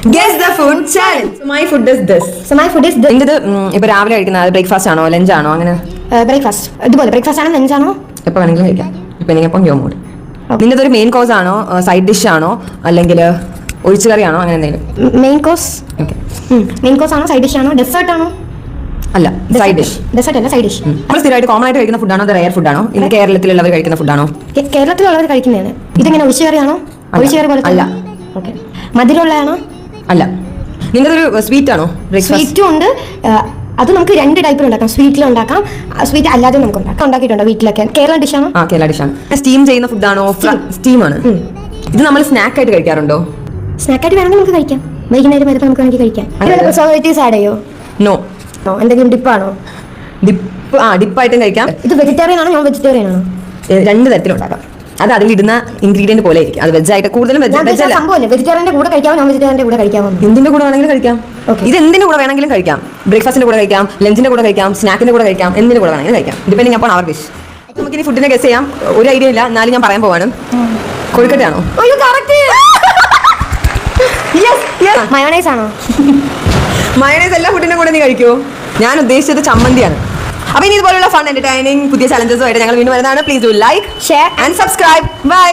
Guess the food challenge. So my food is this. ഇത് ഇപ്പൊ രാവിലെ കഴിക്കുന്നത് ബ്രേക്ക്ഫാസ്റ്റ് ആണോ ലഞ്ച് ആണോ അങ്ങനെ ബ്രേക്ക്ഫാസ്റ്റ് ഇതുപോലെ ബ്രേക്ക്ഫാസ്റ്റ് ആണോ ലഞ്ച് ആണോ എപ്പോൾ വേണമെങ്കിലും കഴിക്കാം ഡിപ്പെൻഡിങ് അപ്പം യോ മൂഡ് നിന്റെ ഒരു മെയിൻ കോഴ്സ് ആണോ സൈഡ് ഡിഷ് ആണോ അല്ലെങ്കിൽ ഒഴിച്ചുകറി ആണോ അങ്ങനെ എന്തെങ്കിലും മെയിൻ കോഴ്സ് ആണോ സൈഡ് ഡിഷ് ആണോ ഡെസേർട്ട് ആണോ അല്ല സൈഡ് ഡിഷ് ഡെസേർട്ട് അല്ല സൈഡ് ഡിഷ് നമ്മൾ സ്ഥിരമായിട്ട് കോമൺ ആയിട്ട് കഴിക്കുന്ന ഫുഡാണോ അത് റയർ ഫുഡാണോ ഇന്ന് കേരളത്തിലുള്ളവർ കഴിക്കുന്ന ഫുഡാണോ കേരളത്തിലുള്ളവർ കഴിക്കുന്നതാണ് ഇതെങ്ങനെ ഒഴിച്ചുകറിയാണോ ഒഴിച്ചുകറി പോലെ അല്ല ഓക്കെ മധുരമുള്ളതാണോ അല്ല നിങ്ങളുടെ ഒരു സ്വീറ്റ് ആണോ സ്വീറ്റും ഉണ്ട് അത് നമുക്ക് രണ്ട് ടൈപ്പിൽ ഉണ്ടാക്കാം സ്വീറ്റിൽ ഉണ്ടാക്കാം സ്വീറ്റ് അല്ലാതെ നമുക്ക് ഉണ്ടാക്കിയിട്ടുണ്ടോ വീട്ടിലൊക്കെ കേരള ഡിഷാണോ കേരള ഡിഷാണ് സ്റ്റീം ചെയ്യുന്ന ഫുഡാണോ സ്റ്റീം ആണ് ഇത് നമ്മൾ സ്നാക്ക് ആയിട്ട് കഴിക്കാറുണ്ടോ സ്നാക്കായിട്ട് വേണമെങ്കിൽ നമുക്ക് കഴിക്കാം വൈകുന്നേരം വരുമ്പോൾ നമുക്ക് വേണമെങ്കിൽ കഴിക്കാം പ്രിസർവേറ്റീവ്സ് ആഡ് ചെയ്യോ നോ എന്തെങ്കിലും ഡിപ്പാണോ ഡിപ്പായിട്ടും കഴിക്കാം ഇത് വെജിറ്റേറിയൻ ആണോ നോൺ വെജിറ്റേറിയൻ ആണോ രണ്ട് തരത്തിലുണ്ടാക്കാം അത് അതിലിടുന്ന ഇൻഗ്രീഡിയന്റ് പോലെ ആയിരിക്കും അത് വെജ് ആയിട്ട് കൂടുതലും വെജിറ്റേറിയന്റെ കൂടെ കഴിക്കാമോ നോൺ വെജിറ്റേറിയന്റെ കൂടെ കഴിക്കാമോ എന്തിന്റെ കൂടെ വേണമെങ്കിലും കഴിക്കാം ഇത് എന്തിന്റെ കൂടെ വേണമെങ്കിലും കഴിക്കാം ബ്രേക്ക്ഫാസ്റ്റിന്റെ കൂടെ കഴിക്കാം ലഞ്ചിന്റെ കൂടെ കഴിക്കാം സ്നാക്കിന്റെ കൂടെ കഴിക്കാം എന്തിന്റെ കൂടെ വേണമെങ്കിലും കഴിക്കാം ഡിപ്പെൻഡിങ് അപ്പോൾ അവർ വിഷ് നമുക്ക് ഇനി ഫുഡിനെ ഗസ് ചെയ്യാം ഒരു ഐഡിയ ഇല്ല എന്നാലും ഞാൻ പറയാൻ പോവാണ് കൊഴുക്കട്ട ആണോ മയോണൈസ് ആണോ മയോണൈസ് എല്ലാ ഫുഡിന്റെ കൂടെ നീ കഴിക്കുമോ ഞാൻ ഉദ്ദേശിച്ചത് ചമ്മന്തിയാണ് അപ്പൊ ഇനി ഇതുപോലുള്ള ഫൺ എന്റർടൈനിങ് പുതിയ ചലഞ്ചസുമായിട്ട് ഞങ്ങൾ വീണ്ടും വരുന്നതാണ് please do like share and subscribe bye